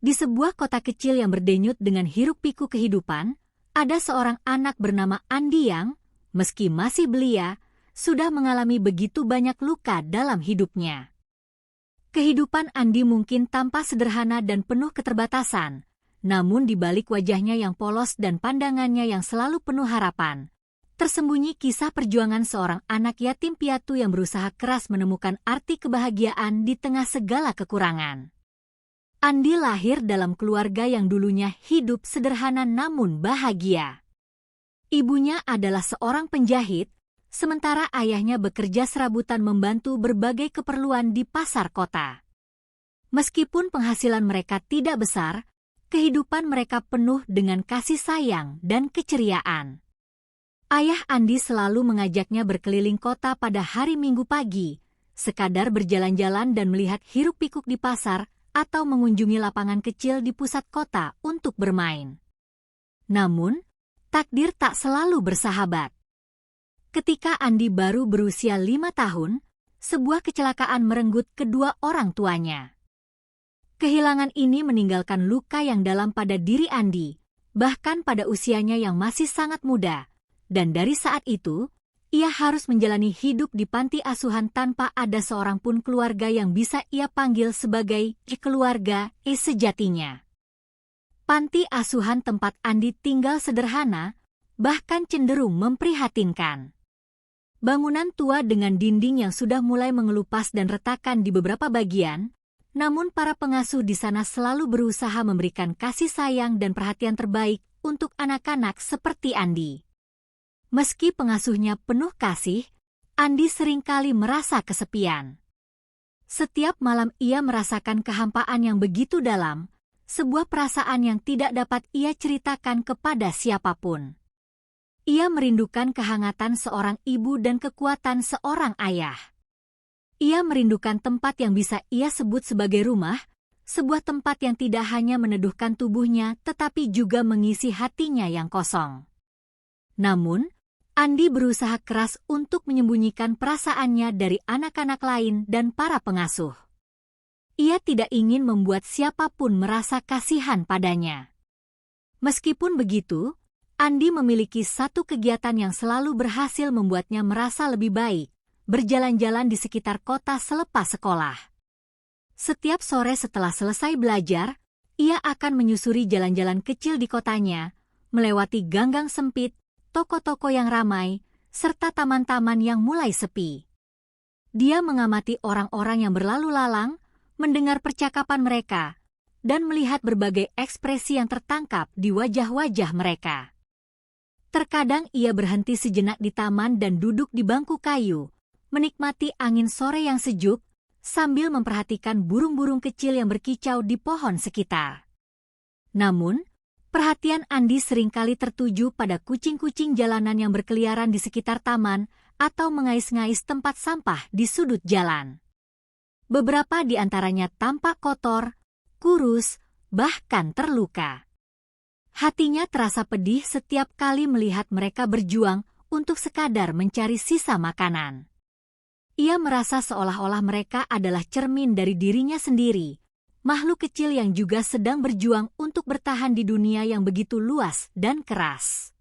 Di sebuah kota kecil yang berdenyut dengan hiruk-pikuk kehidupan, ada seorang anak bernama Andi yang, meski masih belia, sudah mengalami begitu banyak luka dalam hidupnya. Kehidupan Andi mungkin tampak sederhana dan penuh keterbatasan, namun di balik wajahnya yang polos dan pandangannya yang selalu penuh harapan, tersembunyi kisah perjuangan seorang anak yatim piatu yang berusaha keras menemukan arti kebahagiaan di tengah segala kekurangan. Andi lahir dalam keluarga yang dulunya hidup sederhana namun bahagia. Ibunya adalah seorang penjahit, sementara ayahnya bekerja serabutan membantu berbagai keperluan di pasar kota. Meskipun penghasilan mereka tidak besar, kehidupan mereka penuh dengan kasih sayang dan keceriaan. Ayah Andi selalu mengajaknya berkeliling kota pada hari Minggu pagi, sekadar berjalan-jalan dan melihat hiruk-pikuk di pasar, atau mengunjungi lapangan kecil di pusat kota untuk bermain. Namun, takdir tak selalu bersahabat. Ketika Andi baru berusia 5 tahun, sebuah kecelakaan merenggut kedua orang tuanya. Kehilangan ini meninggalkan luka yang dalam pada diri Andi, bahkan pada usianya yang masih sangat muda, dan dari saat itu, ia harus menjalani hidup di panti asuhan tanpa ada seorang pun keluarga yang bisa ia panggil sebagai keluarga sejatinya. Panti asuhan tempat Andi tinggal sederhana, bahkan cenderung memprihatinkan. Bangunan tua dengan dinding yang sudah mulai mengelupas dan retakan di beberapa bagian, namun para pengasuh di sana selalu berusaha memberikan kasih sayang dan perhatian terbaik untuk anak-anak seperti Andi. Meski pengasuhnya penuh kasih, Andi seringkali merasa kesepian. Setiap malam ia merasakan kehampaan yang begitu dalam, sebuah perasaan yang tidak dapat ia ceritakan kepada siapapun. Ia merindukan kehangatan seorang ibu dan kekuatan seorang ayah. Ia merindukan tempat yang bisa ia sebut sebagai rumah, sebuah tempat yang tidak hanya meneduhkan tubuhnya tetapi juga mengisi hatinya yang kosong. Namun, Andi berusaha keras untuk menyembunyikan perasaannya dari anak-anak lain dan para pengasuh. Ia tidak ingin membuat siapapun merasa kasihan padanya. Meskipun begitu, Andi memiliki satu kegiatan yang selalu berhasil membuatnya merasa lebih baik, berjalan-jalan di sekitar kota selepas sekolah. Setiap sore setelah selesai belajar, ia akan menyusuri jalan-jalan kecil di kotanya, melewati gang-gang sempit, toko-toko yang ramai, serta taman-taman yang mulai sepi. Dia mengamati orang-orang yang berlalu lalang, mendengar percakapan mereka, dan melihat berbagai ekspresi yang tertangkap di wajah-wajah mereka. Terkadang ia berhenti sejenak di taman dan duduk di bangku kayu, menikmati angin sore yang sejuk, sambil memperhatikan burung-burung kecil yang berkicau di pohon sekitar. Namun, perhatian Andi seringkali tertuju pada kucing-kucing jalanan yang berkeliaran di sekitar taman atau mengais-ngais tempat sampah di sudut jalan. Beberapa di antaranya tampak kotor, kurus, bahkan terluka. Hatinya terasa pedih setiap kali melihat mereka berjuang untuk sekadar mencari sisa makanan. Ia merasa seolah-olah mereka adalah cermin dari dirinya sendiri, makhluk kecil yang juga sedang berjuang untuk bertahan di dunia yang begitu luas dan keras.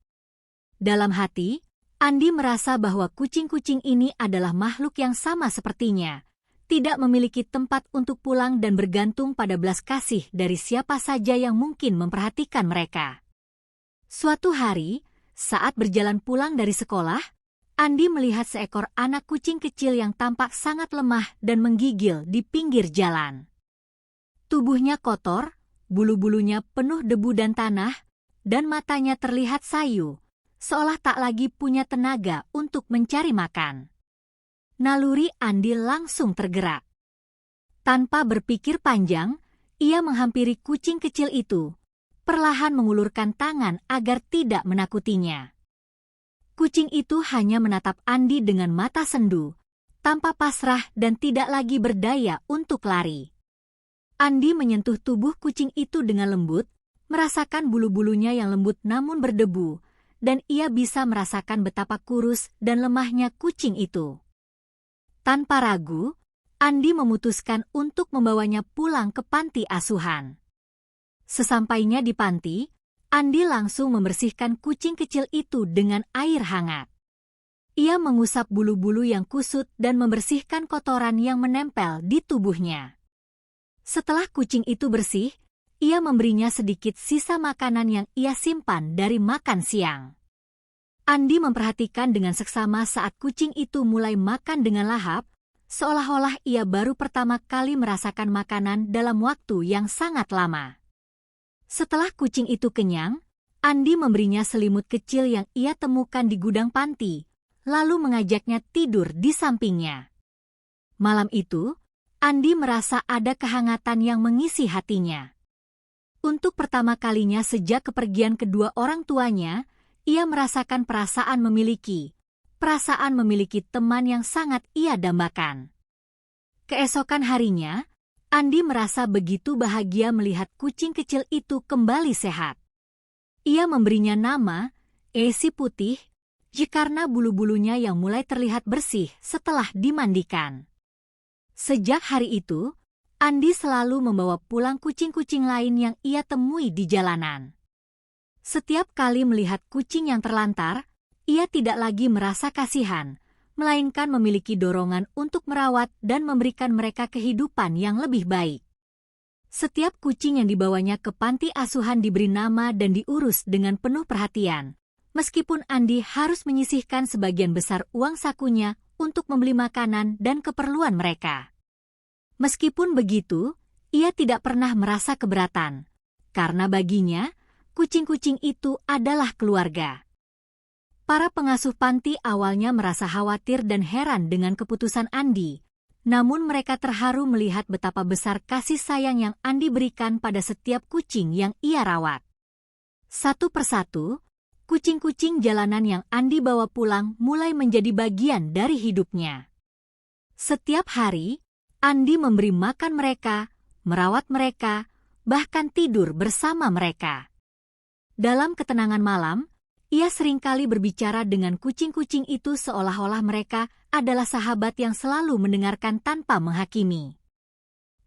Dalam hati, Andi merasa bahwa kucing-kucing ini adalah makhluk yang sama sepertinya, tidak memiliki tempat untuk pulang dan bergantung pada belas kasih dari siapa saja yang mungkin memperhatikan mereka. Suatu hari, saat berjalan pulang dari sekolah, Andi melihat seekor anak kucing kecil yang tampak sangat lemah dan menggigil di pinggir jalan. Tubuhnya kotor, bulu-bulunya penuh debu dan tanah, dan matanya terlihat sayu, seolah tak lagi punya tenaga untuk mencari makan. Naluri Andi langsung tergerak. Tanpa berpikir panjang, ia menghampiri kucing kecil itu, perlahan mengulurkan tangan agar tidak menakutinya. Kucing itu hanya menatap Andi dengan mata sendu, tanpa pasrah dan tidak lagi berdaya untuk lari. Andi menyentuh tubuh kucing itu dengan lembut, merasakan bulu-bulunya yang lembut namun berdebu, dan ia bisa merasakan betapa kurus dan lemahnya kucing itu. Tanpa ragu, Andi memutuskan untuk membawanya pulang ke panti asuhan. Sesampainya di panti, Andi langsung membersihkan kucing kecil itu dengan air hangat. Ia mengusap bulu-bulu yang kusut dan membersihkan kotoran yang menempel di tubuhnya. Setelah kucing itu bersih, ia memberinya sedikit sisa makanan yang ia simpan dari makan siang. Andi memperhatikan dengan seksama saat kucing itu mulai makan dengan lahap, seolah-olah ia baru pertama kali merasakan makanan dalam waktu yang sangat lama. Setelah kucing itu kenyang, Andi memberinya selimut kecil yang ia temukan di gudang panti, lalu mengajaknya tidur di sampingnya. Malam itu, Andi merasa ada kehangatan yang mengisi hatinya. Untuk pertama kalinya sejak kepergian kedua orang tuanya, ia merasakan perasaan memiliki teman yang sangat ia dambakan. Keesokan harinya, Andi merasa begitu bahagia melihat kucing kecil itu kembali sehat. Ia memberinya nama, si putih, karena bulu-bulunya yang mulai terlihat bersih setelah dimandikan. Sejak hari itu, Andi selalu membawa pulang kucing-kucing lain yang ia temui di jalanan. Setiap kali melihat kucing yang terlantar, ia tidak lagi merasa kasihan, melainkan memiliki dorongan untuk merawat dan memberikan mereka kehidupan yang lebih baik. Setiap kucing yang dibawanya ke panti asuhan diberi nama dan diurus dengan penuh perhatian, meskipun Andi harus menyisihkan sebagian besar uang sakunya untuk membeli makanan dan keperluan mereka. Meskipun begitu, ia tidak pernah merasa keberatan, karena baginya, kucing-kucing itu adalah keluarga. Para pengasuh panti awalnya merasa khawatir dan heran dengan keputusan Andi, namun mereka terharu melihat betapa besar kasih sayang yang Andi berikan pada setiap kucing yang ia rawat. Satu persatu, kucing-kucing jalanan yang Andi bawa pulang mulai menjadi bagian dari hidupnya. Setiap hari, Andi memberi makan mereka, merawat mereka, bahkan tidur bersama mereka. Dalam ketenangan malam, ia seringkali berbicara dengan kucing-kucing itu seolah-olah mereka adalah sahabat yang selalu mendengarkan tanpa menghakimi.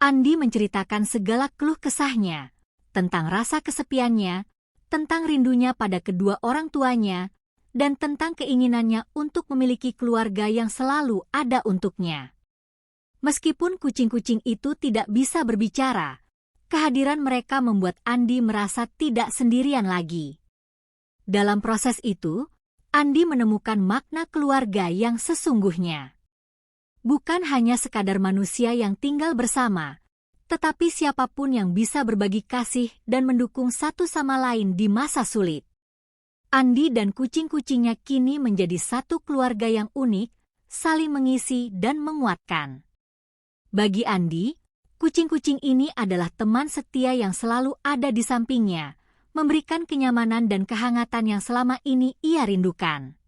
Andi menceritakan segala keluh kesahnya, tentang rasa kesepiannya, tentang rindunya pada kedua orang tuanya, dan tentang keinginannya untuk memiliki keluarga yang selalu ada untuknya. Meskipun kucing-kucing itu tidak bisa berbicara, kehadiran mereka membuat Andi merasa tidak sendirian lagi. Dalam proses itu, Andi menemukan makna keluarga yang sesungguhnya. Bukan hanya sekadar manusia yang tinggal bersama, tetapi siapapun yang bisa berbagi kasih dan mendukung satu sama lain di masa sulit. Andi dan kucing-kucingnya kini menjadi satu keluarga yang unik, saling mengisi dan menguatkan. Bagi Andi, kucing-kucing ini adalah teman setia yang selalu ada di sampingnya, memberikan kenyamanan dan kehangatan yang selama ini ia rindukan.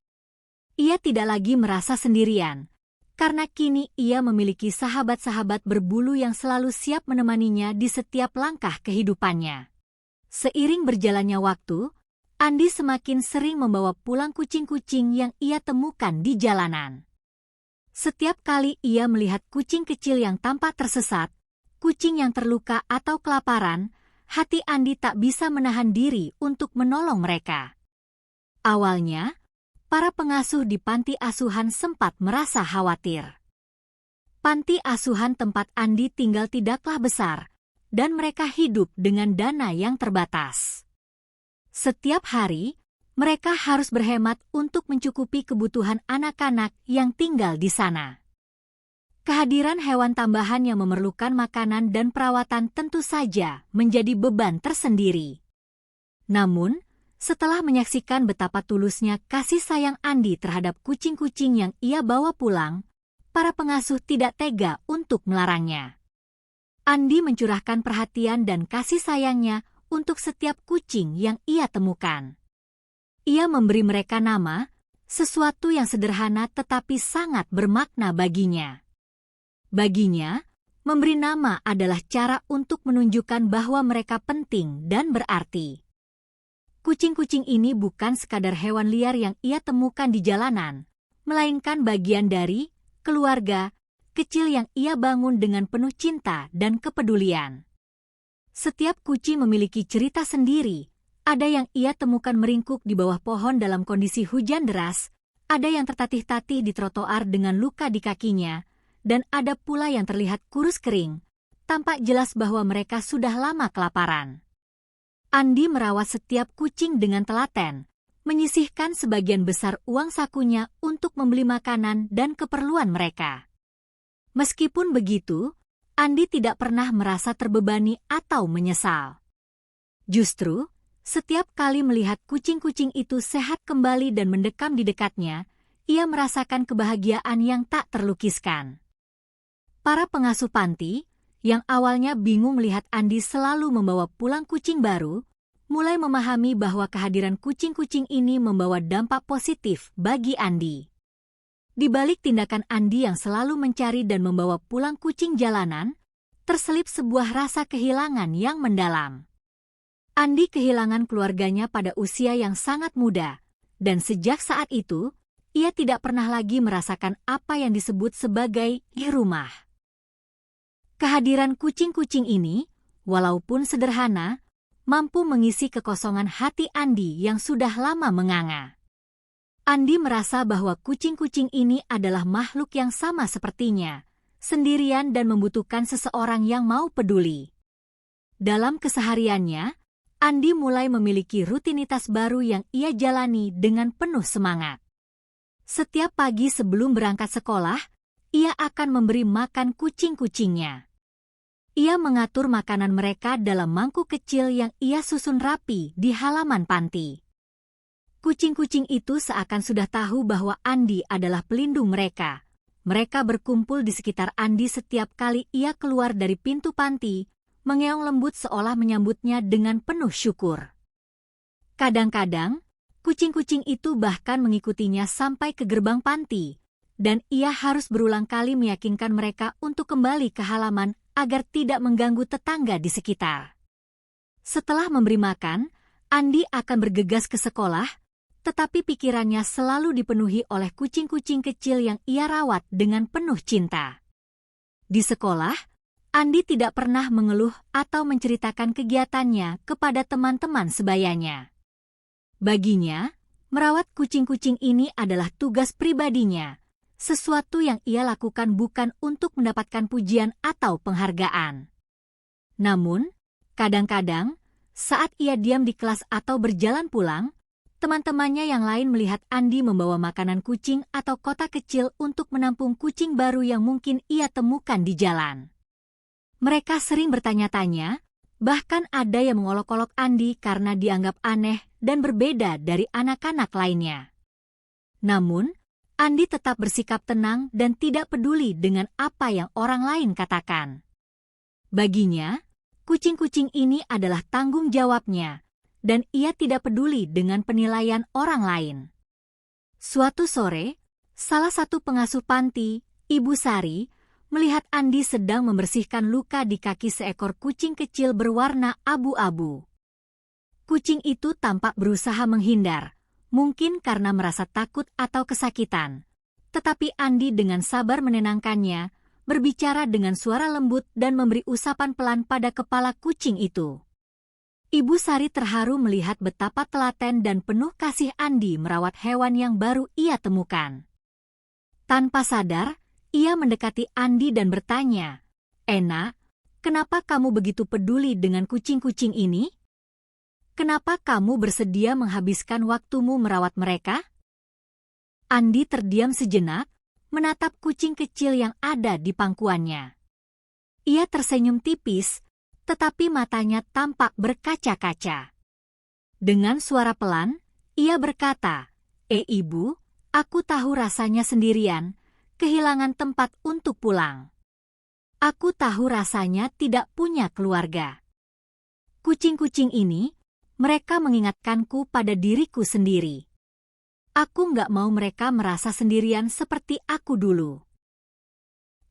Ia tidak lagi merasa sendirian, karena kini ia memiliki sahabat-sahabat berbulu yang selalu siap menemaninya di setiap langkah kehidupannya. Seiring berjalannya waktu, Andi semakin sering membawa pulang kucing-kucing yang ia temukan di jalanan. Setiap kali ia melihat kucing kecil yang tampak tersesat, kucing yang terluka atau kelaparan, hati Andi tak bisa menahan diri untuk menolong mereka. Awalnya, para pengasuh di panti asuhan sempat merasa khawatir. Panti asuhan tempat Andi tinggal tidaklah besar, dan mereka hidup dengan dana yang terbatas. Setiap hari, mereka harus berhemat untuk mencukupi kebutuhan anak-anak yang tinggal di sana. Kehadiran hewan tambahan yang memerlukan makanan dan perawatan tentu saja menjadi beban tersendiri. Namun, setelah menyaksikan betapa tulusnya kasih sayang Andi terhadap kucing-kucing yang ia bawa pulang, para pengasuh tidak tega untuk melarangnya. Andi mencurahkan perhatian dan kasih sayangnya untuk setiap kucing yang ia temukan. Ia memberi mereka nama, sesuatu yang sederhana tetapi sangat bermakna baginya. Baginya, memberi nama adalah cara untuk menunjukkan bahwa mereka penting dan berarti. Kucing-kucing ini bukan sekadar hewan liar yang ia temukan di jalanan, melainkan bagian dari keluarga kecil yang ia bangun dengan penuh cinta dan kepedulian. Setiap kucing memiliki cerita sendiri. Ada yang ia temukan meringkuk di bawah pohon dalam kondisi hujan deras, ada yang tertatih-tatih di trotoar dengan luka di kakinya, dan ada pula yang terlihat kurus kering. Tampak jelas bahwa mereka sudah lama kelaparan. Andi merawat setiap kucing dengan telaten, menyisihkan sebagian besar uang sakunya untuk membeli makanan dan keperluan mereka. Meskipun begitu, Andi tidak pernah merasa terbebani atau menyesal. Justru, setiap kali melihat kucing-kucing itu sehat kembali dan mendekam di dekatnya, ia merasakan kebahagiaan yang tak terlukiskan. Para pengasuh panti, yang awalnya bingung melihat Andi selalu membawa pulang kucing baru, mulai memahami bahwa kehadiran kucing-kucing ini membawa dampak positif bagi Andi. Di balik tindakan Andi yang selalu mencari dan membawa pulang kucing jalanan, terselip sebuah rasa kehilangan yang mendalam. Andi kehilangan keluarganya pada usia yang sangat muda, dan sejak saat itu, ia tidak pernah lagi merasakan apa yang disebut sebagai di rumah. Kehadiran kucing-kucing ini, walaupun sederhana, mampu mengisi kekosongan hati Andi yang sudah lama menganga. Andi merasa bahwa kucing-kucing ini adalah makhluk yang sama sepertinya, sendirian dan membutuhkan seseorang yang mau peduli. Dalam kesehariannya, Andi mulai memiliki rutinitas baru yang ia jalani dengan penuh semangat. Setiap pagi sebelum berangkat sekolah, ia akan memberi makan kucing-kucingnya. Ia mengatur makanan mereka dalam mangkuk kecil yang ia susun rapi di halaman panti. Kucing-kucing itu seakan sudah tahu bahwa Andi adalah pelindung mereka. Mereka berkumpul di sekitar Andi setiap kali ia keluar dari pintu panti, mengeong lembut seolah menyambutnya dengan penuh syukur. Kadang-kadang, kucing-kucing itu bahkan mengikutinya sampai ke gerbang panti, dan ia harus berulang kali meyakinkan mereka untuk kembali ke halaman agar tidak mengganggu tetangga di sekitar. Setelah memberi makan, Andi akan bergegas ke sekolah, tetapi pikirannya selalu dipenuhi oleh kucing-kucing kecil yang ia rawat dengan penuh cinta. Di sekolah, Andi tidak pernah mengeluh atau menceritakan kegiatannya kepada teman-teman sebayanya. Baginya, merawat kucing-kucing ini adalah tugas pribadinya, sesuatu yang ia lakukan bukan untuk mendapatkan pujian atau penghargaan. Namun, kadang-kadang, saat ia diam di kelas atau berjalan pulang, teman-temannya yang lain melihat Andi membawa makanan kucing atau kotak kecil untuk menampung kucing baru yang mungkin ia temukan di jalan. Mereka sering bertanya-tanya, bahkan ada yang mengolok-olok Andi karena dianggap aneh dan berbeda dari anak-anak lainnya. Namun, Andi tetap bersikap tenang dan tidak peduli dengan apa yang orang lain katakan. Baginya, kucing-kucing ini adalah tanggung jawabnya, dan ia tidak peduli dengan penilaian orang lain. Suatu sore, salah satu pengasuh panti, Ibu Sari, melihat Andi sedang membersihkan luka di kaki seekor kucing kecil berwarna abu-abu. Kucing itu tampak berusaha menghindar, mungkin karena merasa takut atau kesakitan. Tetapi Andi dengan sabar menenangkannya, berbicara dengan suara lembut dan memberi usapan pelan pada kepala kucing itu. Ibu Sari terharu melihat betapa telaten dan penuh kasih Andi merawat hewan yang baru ia temukan. Tanpa sadar, ia mendekati Andi dan bertanya, "Ena, kenapa kamu begitu peduli dengan kucing-kucing ini? Kenapa kamu bersedia menghabiskan waktumu merawat mereka?" Andi terdiam sejenak, menatap kucing kecil yang ada di pangkuannya. Ia tersenyum tipis, tetapi matanya tampak berkaca-kaca. Dengan suara pelan, ia berkata, Ibu, aku tahu rasanya sendirian, kehilangan tempat untuk pulang. Aku tahu rasanya tidak punya keluarga. Kucing-kucing ini, mereka mengingatkanku pada diriku sendiri. Aku nggak mau mereka merasa sendirian seperti aku dulu."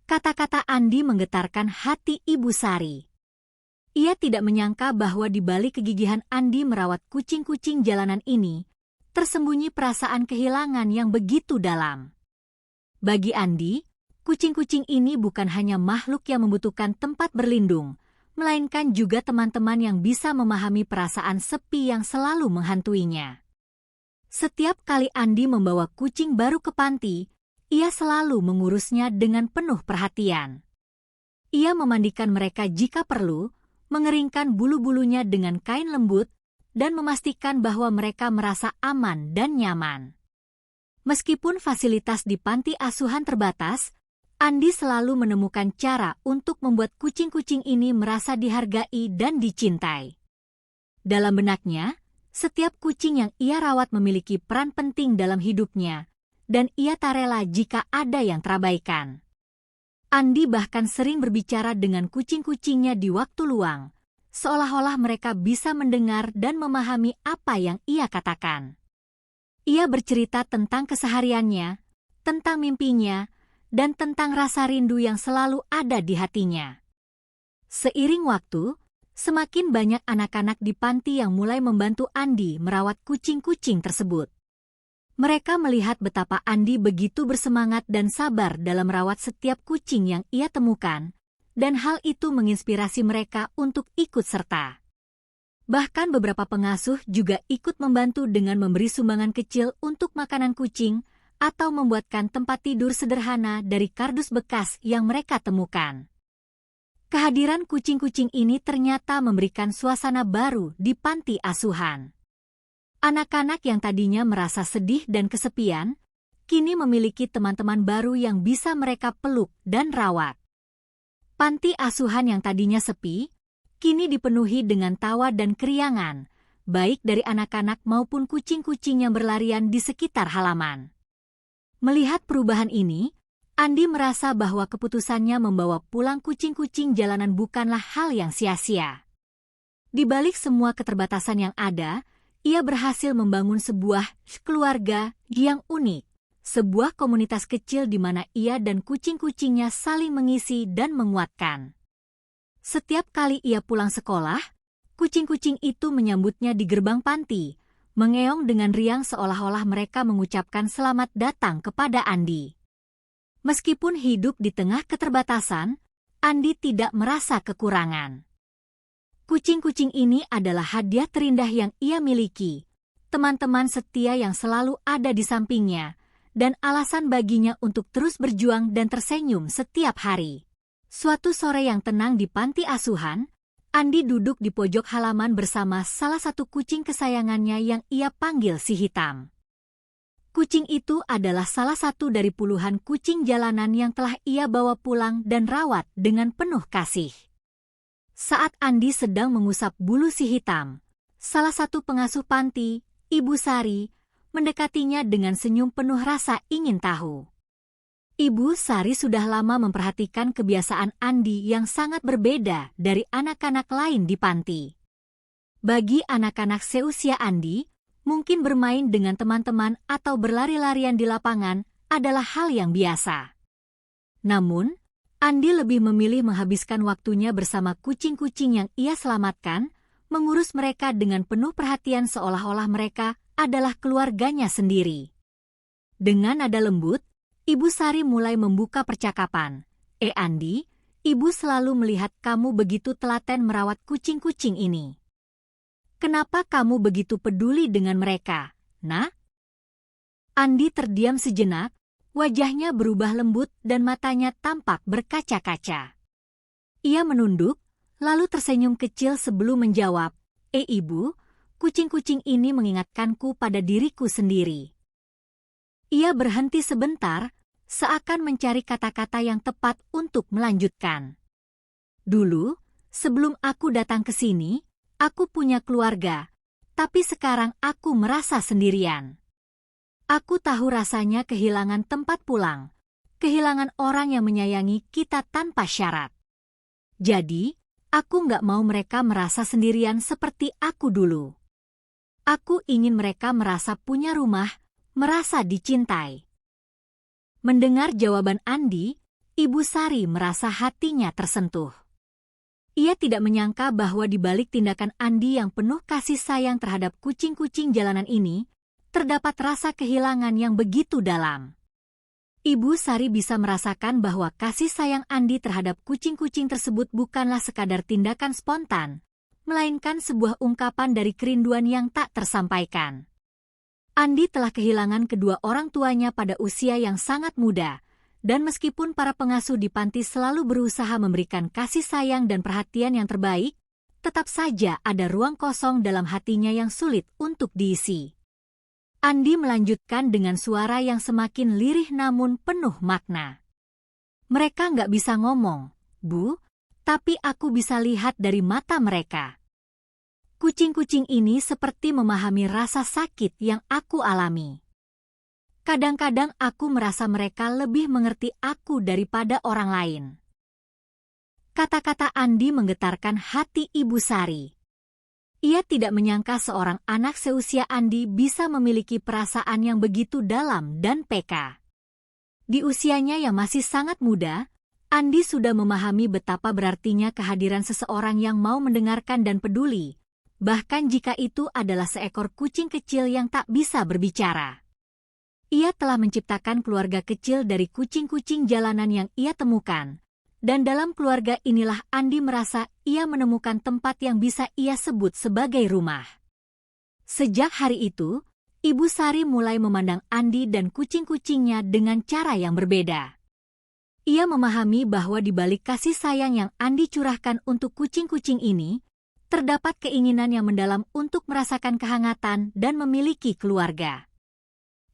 Kata-kata Andi menggetarkan hati Ibu Sari. Ia tidak menyangka bahwa di balik kegigihan Andi merawat kucing-kucing jalanan ini, tersembunyi perasaan kehilangan yang begitu dalam. Bagi Andi, kucing-kucing ini bukan hanya makhluk yang membutuhkan tempat berlindung, melainkan juga teman-teman yang bisa memahami perasaan sepi yang selalu menghantuinya. Setiap kali Andi membawa kucing baru ke panti, ia selalu mengurusnya dengan penuh perhatian. Ia memandikan mereka jika perlu, mengeringkan bulu-bulunya dengan kain lembut, dan memastikan bahwa mereka merasa aman dan nyaman. Meskipun fasilitas di panti asuhan terbatas, Andi selalu menemukan cara untuk membuat kucing-kucing ini merasa dihargai dan dicintai. Dalam benaknya, setiap kucing yang ia rawat memiliki peran penting dalam hidupnya, dan ia tak rela jika ada yang terabaikan. Andi bahkan sering berbicara dengan kucing-kucingnya di waktu luang, seolah-olah mereka bisa mendengar dan memahami apa yang ia katakan. Ia bercerita tentang kesehariannya, tentang mimpinya, dan tentang rasa rindu yang selalu ada di hatinya. Seiring waktu, semakin banyak anak-anak di panti yang mulai membantu Andi merawat kucing-kucing tersebut. Mereka melihat betapa Andi begitu bersemangat dan sabar dalam merawat setiap kucing yang ia temukan, dan hal itu menginspirasi mereka untuk ikut serta. Bahkan beberapa pengasuh juga ikut membantu dengan memberi sumbangan kecil untuk makanan kucing, atau membuatkan tempat tidur sederhana dari kardus bekas yang mereka temukan. Kehadiran kucing-kucing ini ternyata memberikan suasana baru di panti asuhan. Anak-anak yang tadinya merasa sedih dan kesepian, kini memiliki teman-teman baru yang bisa mereka peluk dan rawat. Panti asuhan yang tadinya sepi, kini dipenuhi dengan tawa dan keriangan, baik dari anak-anak maupun kucing-kucing yang berlarian di sekitar halaman. Melihat perubahan ini, Andi merasa bahwa keputusannya membawa pulang kucing-kucing jalanan bukanlah hal yang sia-sia. Di balik semua keterbatasan yang ada, ia berhasil membangun sebuah keluarga yang unik, sebuah komunitas kecil di mana ia dan kucing-kucingnya saling mengisi dan menguatkan. Setiap kali ia pulang sekolah, kucing-kucing itu menyambutnya di gerbang panti, mengeong dengan riang seolah-olah mereka mengucapkan selamat datang kepada Andi. Meskipun hidup di tengah keterbatasan, Andi tidak merasa kekurangan. Kucing-kucing ini adalah hadiah terindah yang ia miliki, teman-teman setia yang selalu ada di sampingnya, dan alasan baginya untuk terus berjuang dan tersenyum setiap hari. Suatu sore yang tenang di panti asuhan, Andi duduk di pojok halaman bersama salah satu kucing kesayangannya yang ia panggil si hitam. Kucing itu adalah salah satu dari puluhan kucing jalanan yang telah ia bawa pulang dan rawat dengan penuh kasih. Saat Andi sedang mengusap bulu si hitam, salah satu pengasuh panti, Ibu Sari, mendekatinya dengan senyum penuh rasa ingin tahu. Ibu Sari sudah lama memperhatikan kebiasaan Andi yang sangat berbeda dari anak-anak lain di panti. Bagi anak-anak seusia Andi, mungkin bermain dengan teman-teman atau berlari-larian di lapangan adalah hal yang biasa. Namun, Andi lebih memilih menghabiskan waktunya bersama kucing-kucing yang ia selamatkan, mengurus mereka dengan penuh perhatian seolah-olah mereka adalah keluarganya sendiri. Dengan nada lembut, Ibu Sari mulai membuka percakapan. Andi, Ibu selalu melihat kamu begitu telaten merawat kucing-kucing ini. Kenapa kamu begitu peduli dengan mereka, Nah? Andi terdiam sejenak, wajahnya berubah lembut dan matanya tampak berkaca-kaca. Ia menunduk, lalu tersenyum kecil sebelum menjawab, Ibu, kucing-kucing ini mengingatkanku pada diriku sendiri. Ia berhenti sebentar, seakan mencari kata-kata yang tepat untuk melanjutkan. Dulu, sebelum aku datang ke sini, aku punya keluarga, tapi sekarang aku merasa sendirian. Aku tahu rasanya kehilangan tempat pulang, kehilangan orang yang menyayangi kita tanpa syarat. Jadi, aku nggak mau mereka merasa sendirian seperti aku dulu. Aku ingin mereka merasa punya rumah, merasa dicintai. Mendengar jawaban Andi, Ibu Sari merasa hatinya tersentuh. Ia tidak menyangka bahwa di balik tindakan Andi yang penuh kasih sayang terhadap kucing-kucing jalanan ini, terdapat rasa kehilangan yang begitu dalam. Ibu Sari bisa merasakan bahwa kasih sayang Andi terhadap kucing-kucing tersebut bukanlah sekadar tindakan spontan, melainkan sebuah ungkapan dari kerinduan yang tak tersampaikan. Andi telah kehilangan kedua orang tuanya pada usia yang sangat muda, dan meskipun para pengasuh di panti selalu berusaha memberikan kasih sayang dan perhatian yang terbaik, tetap saja ada ruang kosong dalam hatinya yang sulit untuk diisi. Andi melanjutkan dengan suara yang semakin lirih namun penuh makna. Mereka nggak bisa ngomong, Bu, tapi aku bisa lihat dari mata mereka. Kucing-kucing ini seperti memahami rasa sakit yang aku alami. Kadang-kadang aku merasa mereka lebih mengerti aku daripada orang lain. Kata-kata Andi menggetarkan hati Ibu Sari. Ia tidak menyangka seorang anak seusia Andi bisa memiliki perasaan yang begitu dalam dan peka. Di usianya yang masih sangat muda, Andi sudah memahami betapa berartinya kehadiran seseorang yang mau mendengarkan dan peduli, bahkan jika itu adalah seekor kucing kecil yang tak bisa berbicara. Ia telah menciptakan keluarga kecil dari kucing-kucing jalanan yang ia temukan. Dan dalam keluarga inilah Andi merasa ia menemukan tempat yang bisa ia sebut sebagai rumah. Sejak hari itu, Ibu Sari mulai memandang Andi dan kucing-kucingnya dengan cara yang berbeda. Ia memahami bahwa di balik kasih sayang yang Andi curahkan untuk kucing-kucing ini, terdapat keinginan yang mendalam untuk merasakan kehangatan dan memiliki keluarga.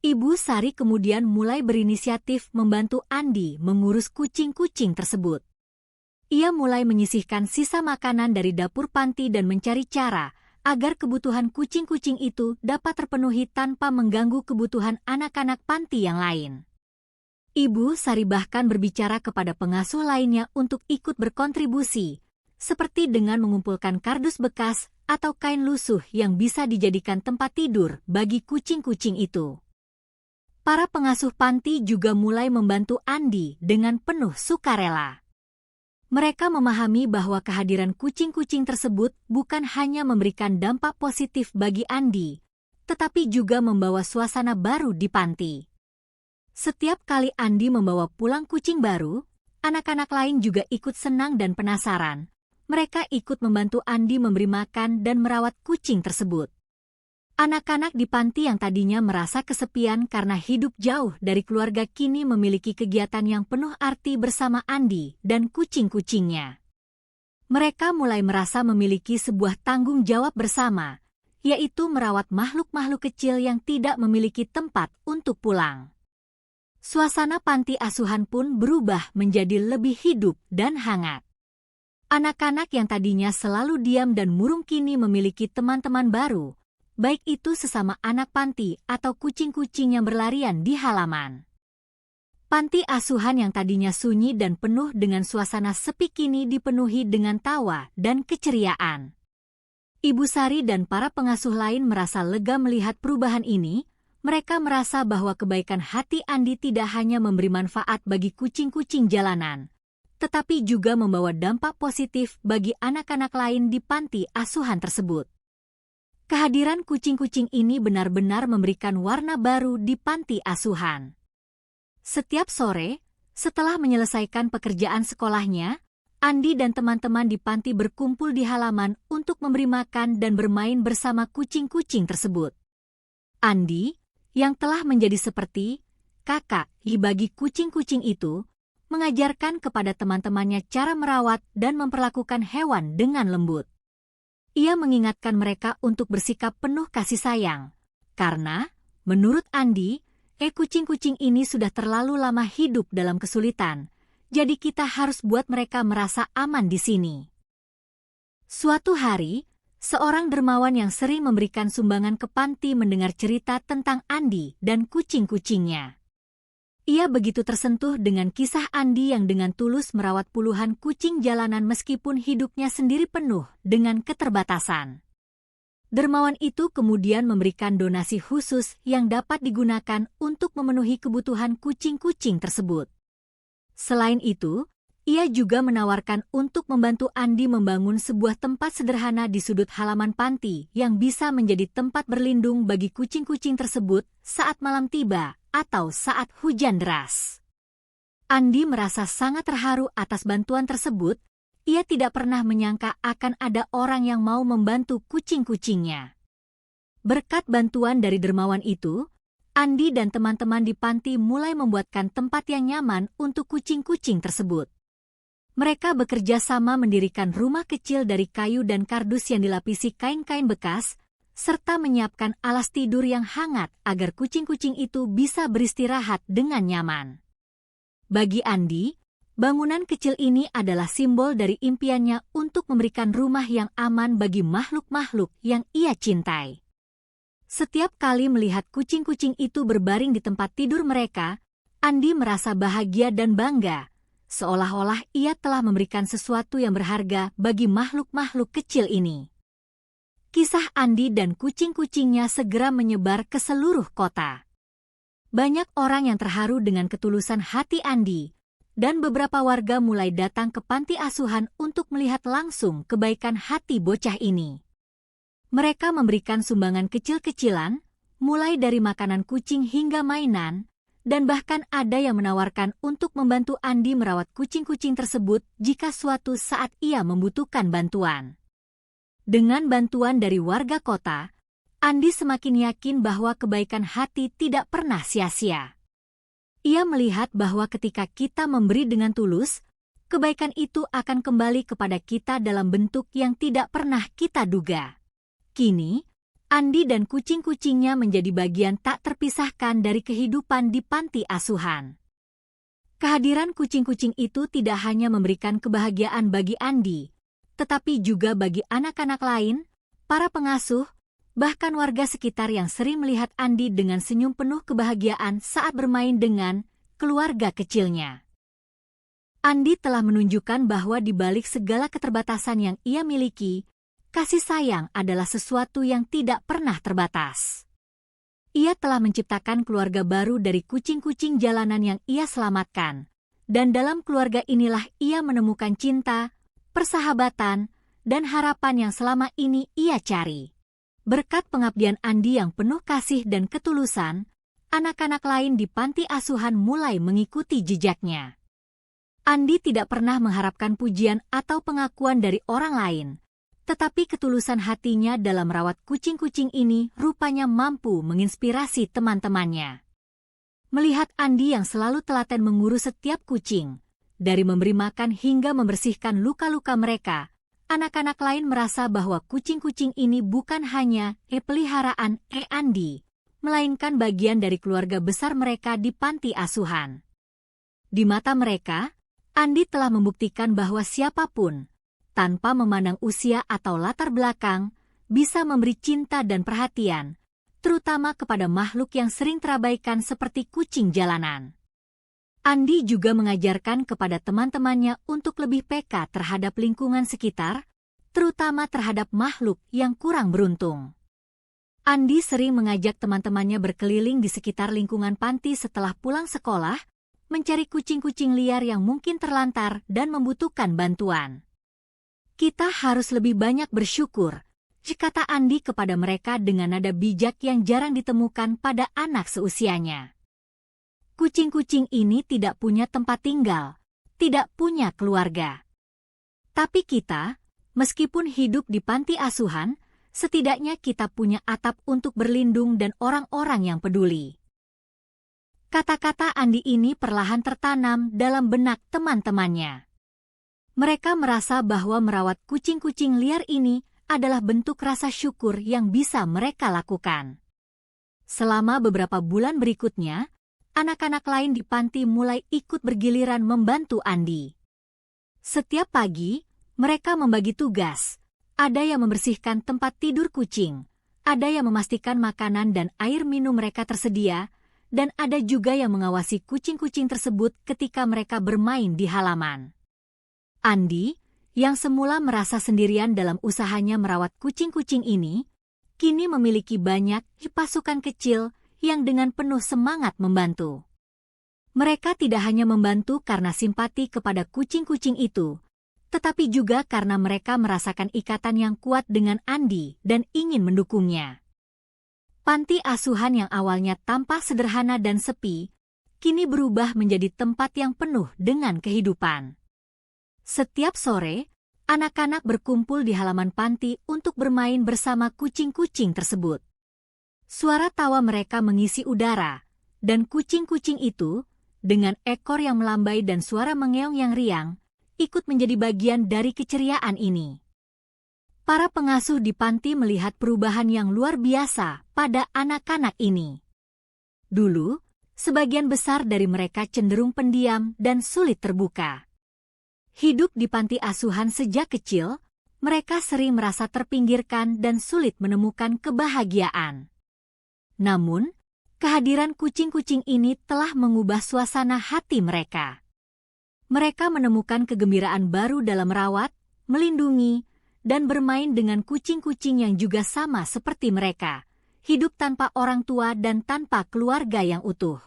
Ibu Sari kemudian mulai berinisiatif membantu Andi mengurus kucing-kucing tersebut. Ia mulai menyisihkan sisa makanan dari dapur panti dan mencari cara agar kebutuhan kucing-kucing itu dapat terpenuhi tanpa mengganggu kebutuhan anak-anak panti yang lain. Ibu Sari bahkan berbicara kepada pengasuh lainnya untuk ikut berkontribusi, seperti dengan mengumpulkan kardus bekas atau kain lusuh yang bisa dijadikan tempat tidur bagi kucing-kucing itu. Para pengasuh panti juga mulai membantu Andi dengan penuh sukarela. Mereka memahami bahwa kehadiran kucing-kucing tersebut bukan hanya memberikan dampak positif bagi Andi, tetapi juga membawa suasana baru di panti. Setiap kali Andi membawa pulang kucing baru, anak-anak lain juga ikut senang dan penasaran. Mereka ikut membantu Andi memberi makan dan merawat kucing tersebut. Anak-anak di panti yang tadinya merasa kesepian karena hidup jauh dari keluarga kini memiliki kegiatan yang penuh arti bersama Andi dan kucing-kucingnya. Mereka mulai merasa memiliki sebuah tanggung jawab bersama, yaitu merawat makhluk-makhluk kecil yang tidak memiliki tempat untuk pulang. Suasana panti asuhan pun berubah menjadi lebih hidup dan hangat. Anak-anak yang tadinya selalu diam dan murung kini memiliki teman-teman baru, baik itu sesama anak panti atau kucing-kucing yang berlarian di halaman. Panti asuhan yang tadinya sunyi dan penuh dengan suasana sepi kini dipenuhi dengan tawa dan keceriaan. Ibu Sari dan para pengasuh lain merasa lega melihat perubahan ini. Mereka merasa bahwa kebaikan hati Andi tidak hanya memberi manfaat bagi kucing-kucing jalanan, tetapi juga membawa dampak positif bagi anak-anak lain di panti asuhan tersebut. Kehadiran kucing-kucing ini benar-benar memberikan warna baru di panti asuhan. Setiap sore, setelah menyelesaikan pekerjaan sekolahnya, Andi dan teman-teman di panti berkumpul di halaman untuk memberi makan dan bermain bersama kucing-kucing tersebut. Andi, yang telah menjadi seperti kakak bagi kucing-kucing itu, mengajarkan kepada teman-temannya cara merawat dan memperlakukan hewan dengan lembut. Ia mengingatkan mereka untuk bersikap penuh kasih sayang, karena, menurut Andi, kucing-kucing ini sudah terlalu lama hidup dalam kesulitan, jadi kita harus buat mereka merasa aman di sini. Suatu hari, seorang dermawan yang sering memberikan sumbangan ke panti mendengar cerita tentang Andi dan kucing-kucingnya. Ia begitu tersentuh dengan kisah Andi yang dengan tulus merawat puluhan kucing jalanan meskipun hidupnya sendiri penuh dengan keterbatasan. Dermawan itu kemudian memberikan donasi khusus yang dapat digunakan untuk memenuhi kebutuhan kucing-kucing tersebut. Selain itu, ia juga menawarkan untuk membantu Andi membangun sebuah tempat sederhana di sudut halaman panti yang bisa menjadi tempat berlindung bagi kucing-kucing tersebut saat malam tiba atau saat hujan deras. Andi merasa sangat terharu atas bantuan tersebut. Ia tidak pernah menyangka akan ada orang yang mau membantu kucing-kucingnya. Berkat bantuan dari dermawan itu, Andi dan teman-teman di panti mulai membuatkan tempat yang nyaman untuk kucing-kucing tersebut. Mereka bekerja sama mendirikan rumah kecil dari kayu dan kardus yang dilapisi kain-kain bekas, serta menyiapkan alas tidur yang hangat agar kucing-kucing itu bisa beristirahat dengan nyaman. Bagi Andi, bangunan kecil ini adalah simbol dari impiannya untuk memberikan rumah yang aman bagi makhluk-makhluk yang ia cintai. Setiap kali melihat kucing-kucing itu berbaring di tempat tidur mereka, Andi merasa bahagia dan bangga, seolah-olah ia telah memberikan sesuatu yang berharga bagi makhluk-makhluk kecil ini. Kisah Andi dan kucing-kucingnya segera menyebar ke seluruh kota. Banyak orang yang terharu dengan ketulusan hati Andi, dan beberapa warga mulai datang ke panti asuhan untuk melihat langsung kebaikan hati bocah ini. Mereka memberikan sumbangan kecil-kecilan, mulai dari makanan kucing hingga mainan, dan bahkan ada yang menawarkan untuk membantu Andi merawat kucing-kucing tersebut jika suatu saat ia membutuhkan bantuan. Dengan bantuan dari warga kota, Andi semakin yakin bahwa kebaikan hati tidak pernah sia-sia. Ia melihat bahwa ketika kita memberi dengan tulus, kebaikan itu akan kembali kepada kita dalam bentuk yang tidak pernah kita duga. Kini, Andi dan kucing-kucingnya menjadi bagian tak terpisahkan dari kehidupan di panti asuhan. Kehadiran kucing-kucing itu tidak hanya memberikan kebahagiaan bagi Andi, tetapi juga bagi anak-anak lain, para pengasuh, bahkan warga sekitar yang sering melihat Andi dengan senyum penuh kebahagiaan saat bermain dengan keluarga kecilnya. Andi telah menunjukkan bahwa di balik segala keterbatasan yang ia miliki, kasih sayang adalah sesuatu yang tidak pernah terbatas. Ia telah menciptakan keluarga baru dari kucing-kucing jalanan yang ia selamatkan, dan dalam keluarga inilah ia menemukan cinta, persahabatan, dan harapan yang selama ini ia cari. Berkat pengabdian Andi yang penuh kasih dan ketulusan, anak-anak lain di panti asuhan mulai mengikuti jejaknya. Andi tidak pernah mengharapkan pujian atau pengakuan dari orang lain, tetapi ketulusan hatinya dalam merawat kucing-kucing ini rupanya mampu menginspirasi teman-temannya. Melihat Andi yang selalu telaten mengurus setiap kucing, dari memberi makan hingga membersihkan luka-luka mereka, anak-anak lain merasa bahwa kucing-kucing ini bukan hanya peliharaan Andi, melainkan bagian dari keluarga besar mereka di panti asuhan. Di mata mereka, Andi telah membuktikan bahwa siapapun, tanpa memandang usia atau latar belakang, bisa memberi cinta dan perhatian, terutama kepada makhluk yang sering terabaikan seperti kucing jalanan. Andi juga mengajarkan kepada teman-temannya untuk lebih peka terhadap lingkungan sekitar, terutama terhadap makhluk yang kurang beruntung. Andi sering mengajak teman-temannya berkeliling di sekitar lingkungan panti setelah pulang sekolah, mencari kucing-kucing liar yang mungkin terlantar dan membutuhkan bantuan. Kita harus lebih banyak bersyukur, kata Andi kepada mereka dengan nada bijak yang jarang ditemukan pada anak seusianya. Kucing-kucing ini tidak punya tempat tinggal, tidak punya keluarga. Tapi kita, meskipun hidup di panti asuhan, setidaknya kita punya atap untuk berlindung dan orang-orang yang peduli. Kata-kata Andi ini perlahan tertanam dalam benak teman-temannya. Mereka merasa bahwa merawat kucing-kucing liar ini adalah bentuk rasa syukur yang bisa mereka lakukan. Selama beberapa bulan berikutnya, anak-anak lain di panti mulai ikut bergiliran membantu Andi. Setiap pagi, mereka membagi tugas. Ada yang membersihkan tempat tidur kucing, ada yang memastikan makanan dan air minum mereka tersedia, dan ada juga yang mengawasi kucing-kucing tersebut ketika mereka bermain di halaman. Andi, yang semula merasa sendirian dalam usahanya merawat kucing-kucing ini, kini memiliki banyak pasukan kecil yang dengan penuh semangat membantu. Mereka tidak hanya membantu karena simpati kepada kucing-kucing itu, tetapi juga karena mereka merasakan ikatan yang kuat dengan Andi dan ingin mendukungnya. Panti asuhan yang awalnya tampak sederhana dan sepi, kini berubah menjadi tempat yang penuh dengan kehidupan. Setiap sore, anak-anak berkumpul di halaman panti untuk bermain bersama kucing-kucing tersebut. Suara tawa mereka mengisi udara, dan kucing-kucing itu, dengan ekor yang melambai dan suara mengeong yang riang, ikut menjadi bagian dari keceriaan ini. Para pengasuh di panti melihat perubahan yang luar biasa pada anak-anak ini. Dulu, sebagian besar dari mereka cenderung pendiam dan sulit terbuka. Hidup di panti asuhan sejak kecil, mereka sering merasa terpinggirkan dan sulit menemukan kebahagiaan. Namun, kehadiran kucing-kucing ini telah mengubah suasana hati mereka. Mereka menemukan kegembiraan baru dalam merawat, melindungi, dan bermain dengan kucing-kucing yang juga sama seperti mereka, hidup tanpa orang tua dan tanpa keluarga yang utuh.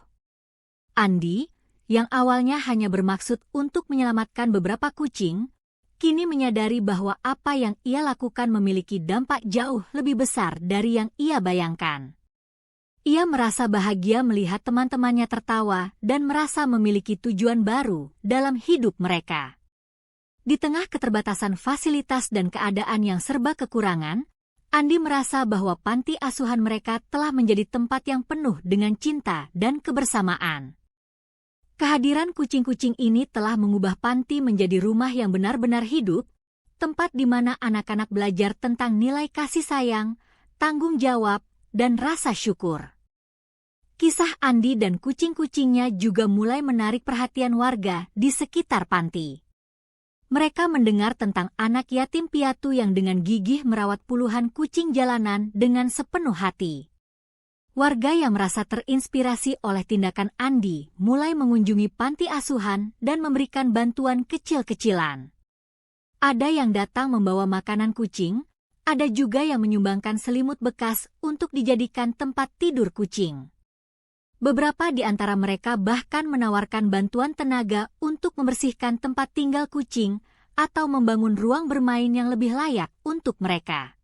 Andi, yang awalnya hanya bermaksud untuk menyelamatkan beberapa kucing, kini menyadari bahwa apa yang ia lakukan memiliki dampak jauh lebih besar dari yang ia bayangkan. Ia merasa bahagia melihat teman-temannya tertawa dan merasa memiliki tujuan baru dalam hidup mereka. Di tengah keterbatasan fasilitas dan keadaan yang serba kekurangan, Andi merasa bahwa panti asuhan mereka telah menjadi tempat yang penuh dengan cinta dan kebersamaan. Kehadiran kucing-kucing ini telah mengubah panti menjadi rumah yang benar-benar hidup, tempat di mana anak-anak belajar tentang nilai kasih sayang, tanggung jawab, dan rasa syukur. Kisah Andi dan kucing-kucingnya juga mulai menarik perhatian warga di sekitar panti. Mereka mendengar tentang anak yatim piatu yang dengan gigih merawat puluhan kucing jalanan dengan sepenuh hati. Warga yang merasa terinspirasi oleh tindakan Andi mulai mengunjungi panti asuhan dan memberikan bantuan kecil-kecilan. Ada yang datang membawa makanan kucing, ada juga yang menyumbangkan selimut bekas untuk dijadikan tempat tidur kucing. Beberapa di antara mereka bahkan menawarkan bantuan tenaga untuk membersihkan tempat tinggal kucing atau membangun ruang bermain yang lebih layak untuk mereka.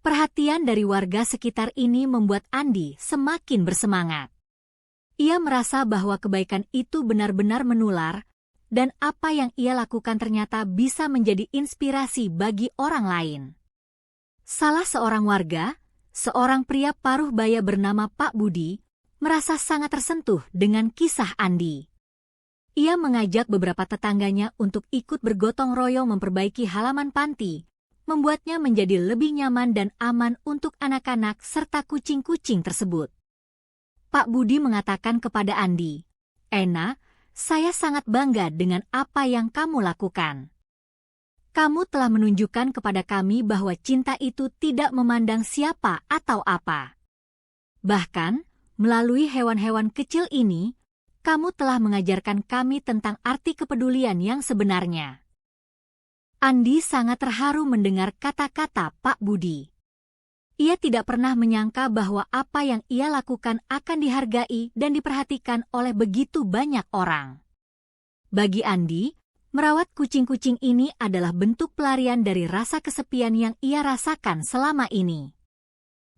Perhatian dari warga sekitar ini membuat Andi semakin bersemangat. Ia merasa bahwa kebaikan itu benar-benar menular, dan apa yang ia lakukan ternyata bisa menjadi inspirasi bagi orang lain. Salah seorang warga, seorang pria paruh baya bernama Pak Budi, merasa sangat tersentuh dengan kisah Andi. Ia mengajak beberapa tetangganya untuk ikut bergotong royong memperbaiki halaman panti, membuatnya menjadi lebih nyaman dan aman untuk anak-anak serta kucing-kucing tersebut. Pak Budi mengatakan kepada Andi, "Ena, saya sangat bangga dengan apa yang kamu lakukan. Kamu telah menunjukkan kepada kami bahwa cinta itu tidak memandang siapa atau apa. Bahkan, melalui hewan-hewan kecil ini, kamu telah mengajarkan kami tentang arti kepedulian yang sebenarnya." Andi sangat terharu mendengar kata-kata Pak Budi. Ia tidak pernah menyangka bahwa apa yang ia lakukan akan dihargai dan diperhatikan oleh begitu banyak orang. Bagi Andi, merawat kucing-kucing ini adalah bentuk pelarian dari rasa kesepian yang ia rasakan selama ini.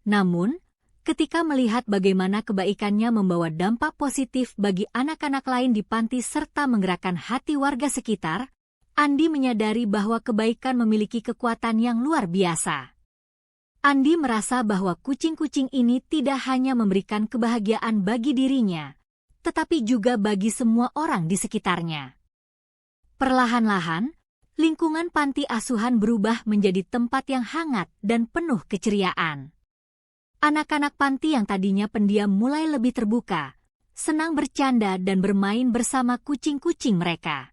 Namun, ketika melihat bagaimana kebaikannya membawa dampak positif bagi anak-anak lain di panti serta menggerakkan hati warga sekitar, Andi menyadari bahwa kebaikan memiliki kekuatan yang luar biasa. Andi merasa bahwa kucing-kucing ini tidak hanya memberikan kebahagiaan bagi dirinya, tetapi juga bagi semua orang di sekitarnya. Perlahan-lahan, lingkungan panti asuhan berubah menjadi tempat yang hangat dan penuh keceriaan. Anak-anak panti yang tadinya pendiam mulai lebih terbuka, senang bercanda dan bermain bersama kucing-kucing mereka.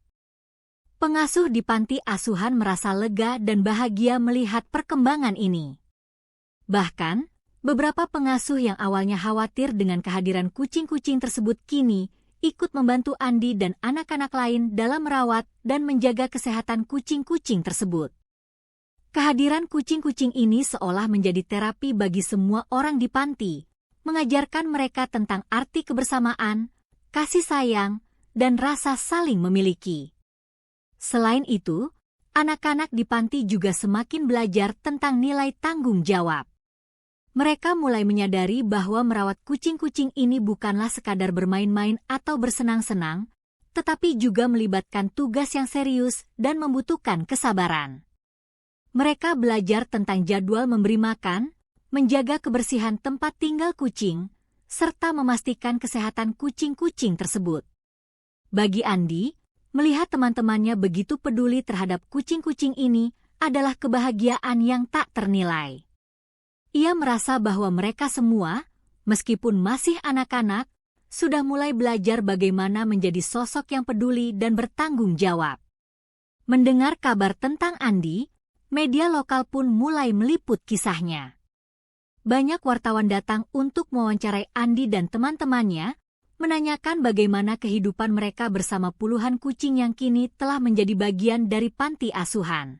Pengasuh di panti asuhan merasa lega dan bahagia melihat perkembangan ini. Bahkan, beberapa pengasuh yang awalnya khawatir dengan kehadiran kucing-kucing tersebut kini ikut membantu Andi dan anak-anak lain dalam merawat dan menjaga kesehatan kucing-kucing tersebut. Kehadiran kucing-kucing ini seolah menjadi terapi bagi semua orang di panti, mengajarkan mereka tentang arti kebersamaan, kasih sayang, dan rasa saling memiliki. Selain itu, anak-anak di panti juga semakin belajar tentang nilai tanggung jawab. Mereka mulai menyadari bahwa merawat kucing-kucing ini bukanlah sekadar bermain-main atau bersenang-senang, tetapi juga melibatkan tugas yang serius dan membutuhkan kesabaran. Mereka belajar tentang jadwal memberi makan, menjaga kebersihan tempat tinggal kucing, serta memastikan kesehatan kucing-kucing tersebut. Bagi Andi, melihat teman-temannya begitu peduli terhadap kucing-kucing ini adalah kebahagiaan yang tak ternilai. Ia merasa bahwa mereka semua, meskipun masih anak-anak, sudah mulai belajar bagaimana menjadi sosok yang peduli dan bertanggung jawab. Mendengar kabar tentang Andi, media lokal pun mulai meliput kisahnya. Banyak wartawan datang untuk mewawancarai Andi dan teman-temannya, menanyakan bagaimana kehidupan mereka bersama puluhan kucing yang kini telah menjadi bagian dari panti asuhan.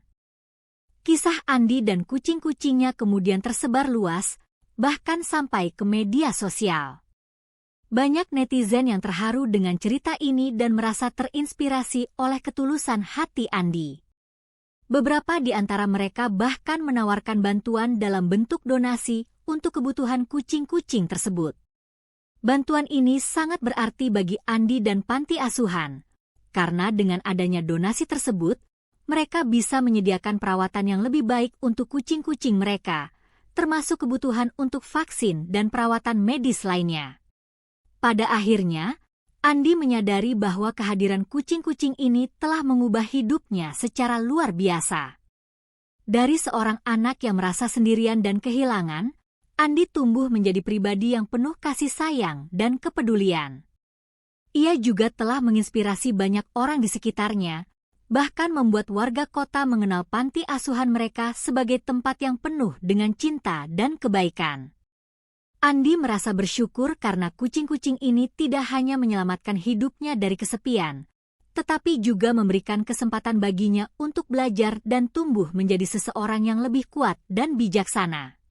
Kisah Andi dan kucing-kucingnya kemudian tersebar luas, bahkan sampai ke media sosial. Banyak netizen yang terharu dengan cerita ini dan merasa terinspirasi oleh ketulusan hati Andi. Beberapa di antara mereka bahkan menawarkan bantuan dalam bentuk donasi untuk kebutuhan kucing-kucing tersebut. Bantuan ini sangat berarti bagi Andi dan panti asuhan, karena dengan adanya donasi tersebut, mereka bisa menyediakan perawatan yang lebih baik untuk kucing-kucing mereka, termasuk kebutuhan untuk vaksin dan perawatan medis lainnya. Pada akhirnya, Andi menyadari bahwa kehadiran kucing-kucing ini telah mengubah hidupnya secara luar biasa. Dari seorang anak yang merasa sendirian dan kehilangan, Andi tumbuh menjadi pribadi yang penuh kasih sayang dan kepedulian. Ia juga telah menginspirasi banyak orang di sekitarnya, bahkan membuat warga kota mengenal panti asuhan mereka sebagai tempat yang penuh dengan cinta dan kebaikan. Andi merasa bersyukur karena kucing-kucing ini tidak hanya menyelamatkan hidupnya dari kesepian, tetapi juga memberikan kesempatan baginya untuk belajar dan tumbuh menjadi seseorang yang lebih kuat dan bijaksana.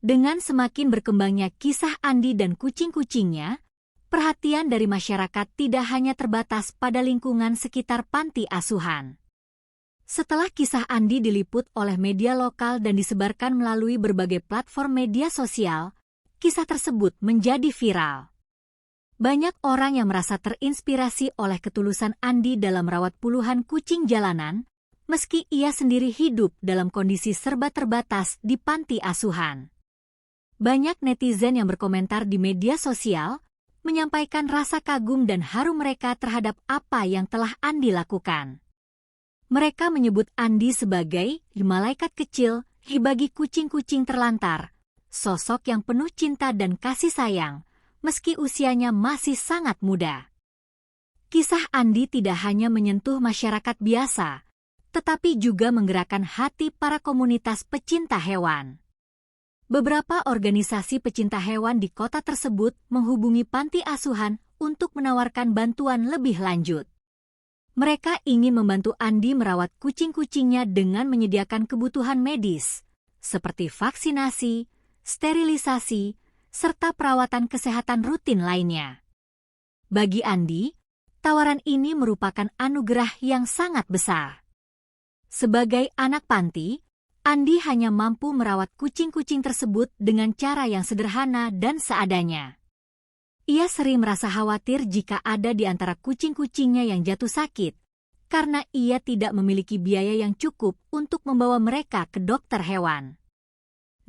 Dengan semakin berkembangnya kisah Andi dan kucing-kucingnya, perhatian dari masyarakat tidak hanya terbatas pada lingkungan sekitar panti asuhan. Setelah kisah Andi diliput oleh media lokal dan disebarkan melalui berbagai platform media sosial, kisah tersebut menjadi viral. Banyak orang yang merasa terinspirasi oleh ketulusan Andi dalam merawat puluhan kucing jalanan, meski ia sendiri hidup dalam kondisi serba terbatas di panti asuhan. Banyak netizen yang berkomentar di media sosial, menyampaikan rasa kagum dan haru mereka terhadap apa yang telah Andi lakukan. Mereka menyebut Andi sebagai malaikat kecil bagi kucing-kucing terlantar, sosok yang penuh cinta dan kasih sayang, meski usianya masih sangat muda. Kisah Andi tidak hanya menyentuh masyarakat biasa, tetapi juga menggerakkan hati para komunitas pecinta hewan. Beberapa organisasi pecinta hewan di kota tersebut menghubungi panti asuhan untuk menawarkan bantuan lebih lanjut. Mereka ingin membantu Andi merawat kucing-kucingnya dengan menyediakan kebutuhan medis, seperti vaksinasi, sterilisasi, serta perawatan kesehatan rutin lainnya. Bagi Andi, tawaran ini merupakan anugerah yang sangat besar. Sebagai anak panti, Andi hanya mampu merawat kucing-kucing tersebut dengan cara yang sederhana dan seadanya. Ia sering merasa khawatir jika ada di antara kucing-kucingnya yang jatuh sakit, karena ia tidak memiliki biaya yang cukup untuk membawa mereka ke dokter hewan.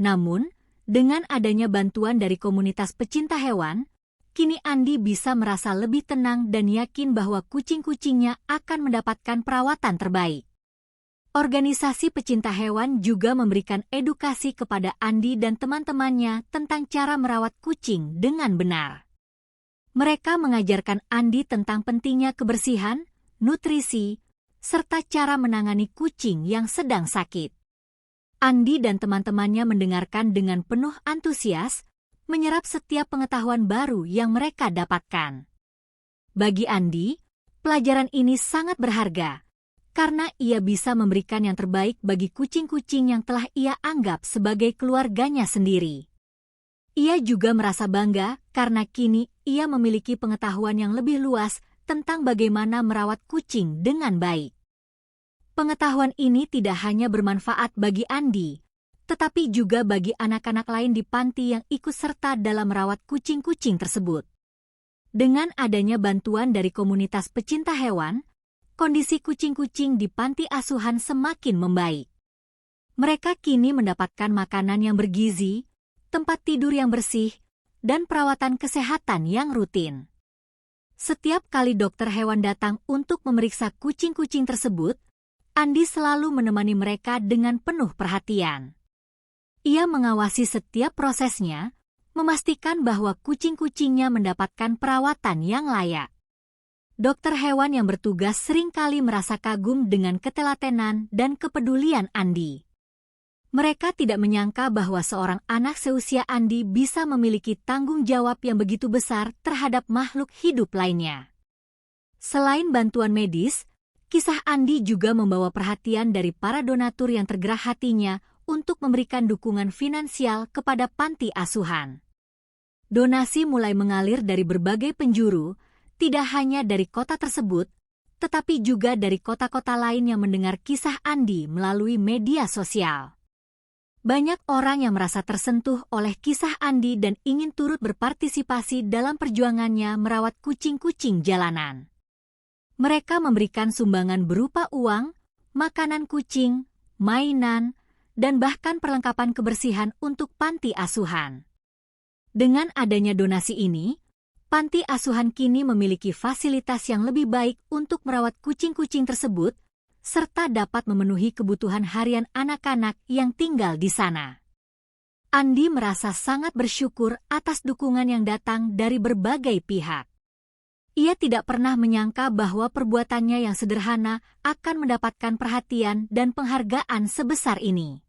Namun, dengan adanya bantuan dari komunitas pecinta hewan, kini Andi bisa merasa lebih tenang dan yakin bahwa kucing-kucingnya akan mendapatkan perawatan terbaik. Organisasi pecinta hewan juga memberikan edukasi kepada Andi dan teman-temannya tentang cara merawat kucing dengan benar. Mereka mengajarkan Andi tentang pentingnya kebersihan, nutrisi, serta cara menangani kucing yang sedang sakit. Andi dan teman-temannya mendengarkan dengan penuh antusias, menyerap setiap pengetahuan baru yang mereka dapatkan. Bagi Andi, pelajaran ini sangat berharga, karena ia bisa memberikan yang terbaik bagi kucing-kucing yang telah ia anggap sebagai keluarganya sendiri. Ia juga merasa bangga karena kini ia memiliki pengetahuan yang lebih luas tentang bagaimana merawat kucing dengan baik. Pengetahuan ini tidak hanya bermanfaat bagi Andi, tetapi juga bagi anak-anak lain di panti yang ikut serta dalam merawat kucing-kucing tersebut. Dengan adanya bantuan dari komunitas pecinta hewan, kondisi kucing-kucing di panti asuhan semakin membaik. Mereka kini mendapatkan makanan yang bergizi, tempat tidur yang bersih, dan perawatan kesehatan yang rutin. Setiap kali dokter hewan datang untuk memeriksa kucing-kucing tersebut, Andi selalu menemani mereka dengan penuh perhatian. Ia mengawasi setiap prosesnya, memastikan bahwa kucing-kucingnya mendapatkan perawatan yang layak. Dokter hewan yang bertugas seringkali merasa kagum dengan ketelatenan dan kepedulian Andi. Mereka tidak menyangka bahwa seorang anak seusia Andi bisa memiliki tanggung jawab yang begitu besar terhadap makhluk hidup lainnya. Selain bantuan medis, kisah Andi juga membawa perhatian dari para donatur yang tergerak hatinya untuk memberikan dukungan finansial kepada panti asuhan. Donasi mulai mengalir dari berbagai penjuru, tidak hanya dari kota tersebut, tetapi juga dari kota-kota lain yang mendengar kisah Andi melalui media sosial. Banyak orang yang merasa tersentuh oleh kisah Andi dan ingin turut berpartisipasi dalam perjuangannya merawat kucing-kucing jalanan. Mereka memberikan sumbangan berupa uang, makanan kucing, mainan, dan bahkan perlengkapan kebersihan untuk panti asuhan. Dengan adanya donasi ini, panti asuhan kini memiliki fasilitas yang lebih baik untuk merawat kucing-kucing tersebut, serta dapat memenuhi kebutuhan harian anak-anak yang tinggal di sana. Andi merasa sangat bersyukur atas dukungan yang datang dari berbagai pihak. Ia tidak pernah menyangka bahwa perbuatannya yang sederhana akan mendapatkan perhatian dan penghargaan sebesar ini.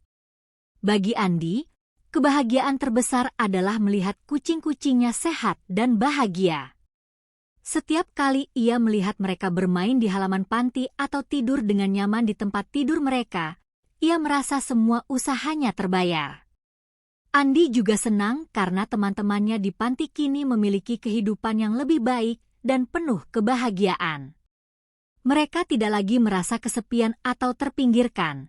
Bagi Andi, kebahagiaan terbesar adalah melihat kucing-kucingnya sehat dan bahagia. Setiap kali ia melihat mereka bermain di halaman panti atau tidur dengan nyaman di tempat tidur mereka, ia merasa semua usahanya terbayar. Andi juga senang karena teman-temannya di panti kini memiliki kehidupan yang lebih baik dan penuh kebahagiaan. Mereka tidak lagi merasa kesepian atau terpinggirkan,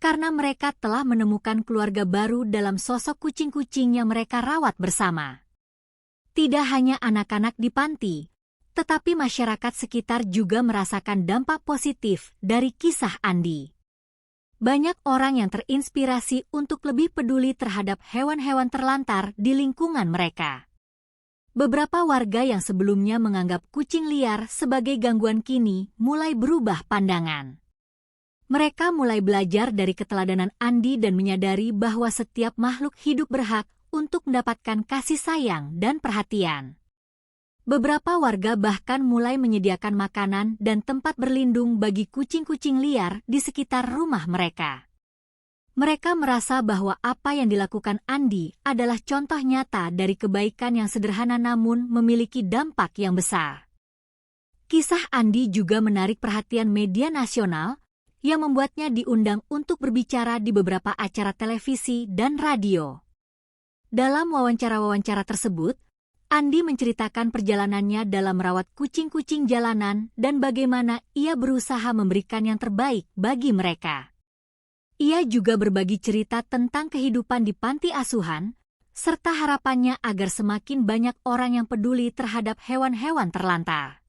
karena mereka telah menemukan keluarga baru dalam sosok kucing-kucing yang mereka rawat bersama. Tidak hanya anak-anak di panti, tetapi masyarakat sekitar juga merasakan dampak positif dari kisah Andi. Banyak orang yang terinspirasi untuk lebih peduli terhadap hewan-hewan terlantar di lingkungan mereka. Beberapa warga yang sebelumnya menganggap kucing liar sebagai gangguan kini mulai berubah pandangan. Mereka mulai belajar dari keteladanan Andi dan menyadari bahwa setiap makhluk hidup berhak untuk mendapatkan kasih sayang dan perhatian. Beberapa warga bahkan mulai menyediakan makanan dan tempat berlindung bagi kucing-kucing liar di sekitar rumah mereka. Mereka merasa bahwa apa yang dilakukan Andi adalah contoh nyata dari kebaikan yang sederhana namun memiliki dampak yang besar. Kisah Andi juga menarik perhatian media nasional yang membuatnya diundang untuk berbicara di beberapa acara televisi dan radio. Dalam wawancara-wawancara tersebut, Andi menceritakan perjalanannya dalam merawat kucing-kucing jalanan dan bagaimana ia berusaha memberikan yang terbaik bagi mereka. Ia juga berbagi cerita tentang kehidupan di panti asuhan, serta harapannya agar semakin banyak orang yang peduli terhadap hewan-hewan terlantar.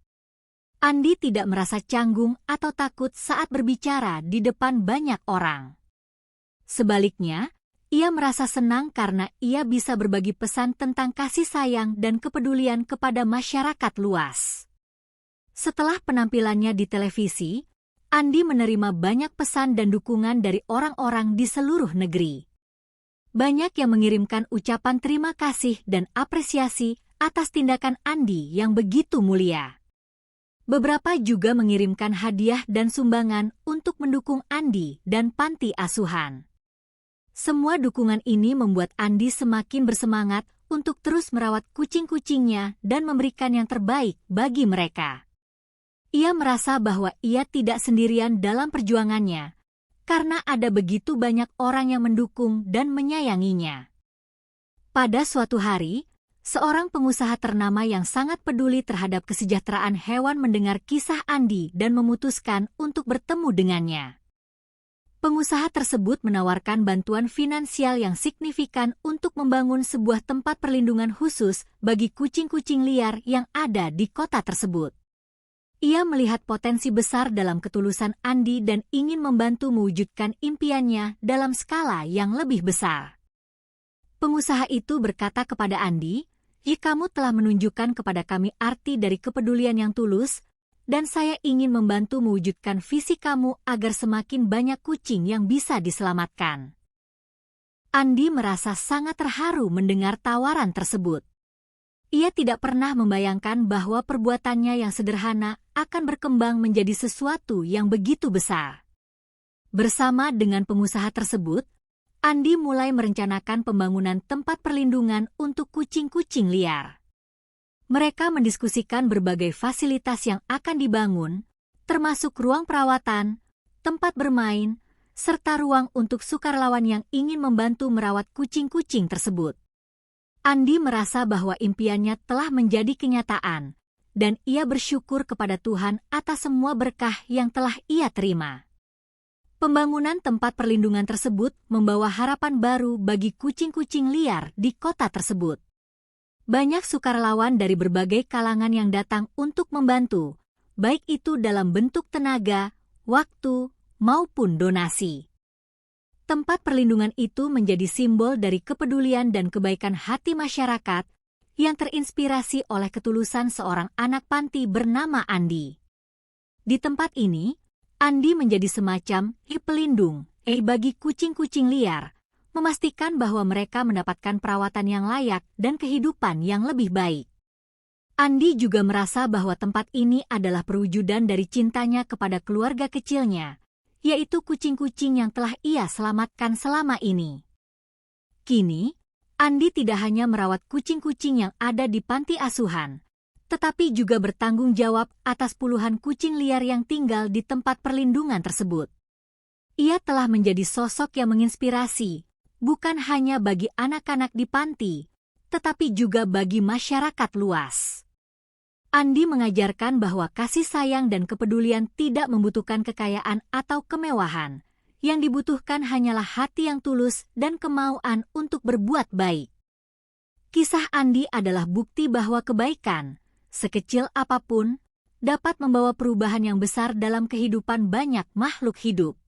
Andi tidak merasa canggung atau takut saat berbicara di depan banyak orang. Sebaliknya, ia merasa senang karena ia bisa berbagi pesan tentang kasih sayang dan kepedulian kepada masyarakat luas. Setelah penampilannya di televisi, Andi menerima banyak pesan dan dukungan dari orang-orang di seluruh negeri. Banyak yang mengirimkan ucapan terima kasih dan apresiasi atas tindakan Andi yang begitu mulia. Beberapa juga mengirimkan hadiah dan sumbangan untuk mendukung Andi dan panti asuhan. Semua dukungan ini membuat Andi semakin bersemangat untuk terus merawat kucing-kucingnya dan memberikan yang terbaik bagi mereka. Ia merasa bahwa ia tidak sendirian dalam perjuangannya, karena ada begitu banyak orang yang mendukung dan menyayanginya. Pada suatu hari, seorang pengusaha ternama yang sangat peduli terhadap kesejahteraan hewan mendengar kisah Andi dan memutuskan untuk bertemu dengannya. Pengusaha tersebut menawarkan bantuan finansial yang signifikan untuk membangun sebuah tempat perlindungan khusus bagi kucing-kucing liar yang ada di kota tersebut. Ia melihat potensi besar dalam ketulusan Andi dan ingin membantu mewujudkan impiannya dalam skala yang lebih besar. Pengusaha itu berkata kepada Andi, kamu telah menunjukkan kepada kami arti dari kepedulian yang tulus, dan saya ingin membantu mewujudkan visi kamu agar semakin banyak kucing yang bisa diselamatkan. Andi merasa sangat terharu mendengar tawaran tersebut. Ia tidak pernah membayangkan bahwa perbuatannya yang sederhana akan berkembang menjadi sesuatu yang begitu besar. Bersama dengan pengusaha tersebut, Andi mulai merencanakan pembangunan tempat perlindungan untuk kucing-kucing liar. Mereka mendiskusikan berbagai fasilitas yang akan dibangun, termasuk ruang perawatan, tempat bermain, serta ruang untuk sukarelawan yang ingin membantu merawat kucing-kucing tersebut. Andi merasa bahwa impiannya telah menjadi kenyataan, dan ia bersyukur kepada Tuhan atas semua berkah yang telah ia terima. Pembangunan tempat perlindungan tersebut membawa harapan baru bagi kucing-kucing liar di kota tersebut. Banyak sukarelawan dari berbagai kalangan yang datang untuk membantu, baik itu dalam bentuk tenaga, waktu, maupun donasi. Tempat perlindungan itu menjadi simbol dari kepedulian dan kebaikan hati masyarakat yang terinspirasi oleh ketulusan seorang anak panti bernama Andi. Di tempat ini, Andi menjadi semacam pelindung bagi kucing-kucing liar, memastikan bahwa mereka mendapatkan perawatan yang layak dan kehidupan yang lebih baik. Andi juga merasa bahwa tempat ini adalah perwujudan dari cintanya kepada keluarga kecilnya, yaitu kucing-kucing yang telah ia selamatkan selama ini. Kini, Andi tidak hanya merawat kucing-kucing yang ada di panti asuhan, tetapi juga bertanggung jawab atas puluhan kucing liar yang tinggal di tempat perlindungan tersebut. Ia telah menjadi sosok yang menginspirasi, bukan hanya bagi anak-anak di panti, tetapi juga bagi masyarakat luas. Andi mengajarkan bahwa kasih sayang dan kepedulian tidak membutuhkan kekayaan atau kemewahan. Yang dibutuhkan hanyalah hati yang tulus dan kemauan untuk berbuat baik. Kisah Andi adalah bukti bahwa kebaikan, sekecil apapun, dapat membawa perubahan yang besar dalam kehidupan banyak makhluk hidup.